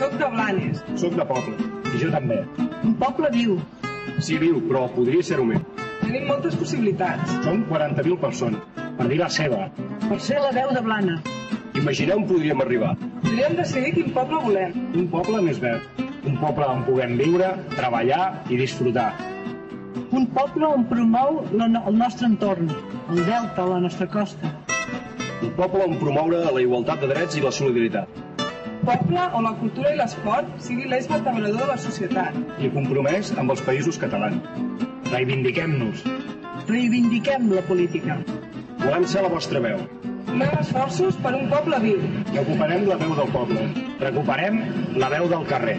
Soc de Blanes. Soc de poble. I jo també. Un poble viu. Sí, viu, però podria ser-ho més. Tenim moltes possibilitats. Som 40.000 persones. Per dir la seva. Per ser la veu de Blana. Imagineu on podríem arribar. Podríem decidir quin poble volem. Un poble més verd. Un poble on puguem viure, treballar i disfrutar. Un poble on promou el nostre entorn, el delta, la nostra costa. Un poble on promoure la igualtat de drets i la solidaritat. Poble on la cultura i l'esport sigui l'eix vertebrador de la societat. I compromès amb els països catalans. Reivindiquem-nos. Reivindiquem la política. Volem ser la vostra veu. Fem esforços per un poble viu. Recuperem la veu del poble. Recuperem la veu del carrer.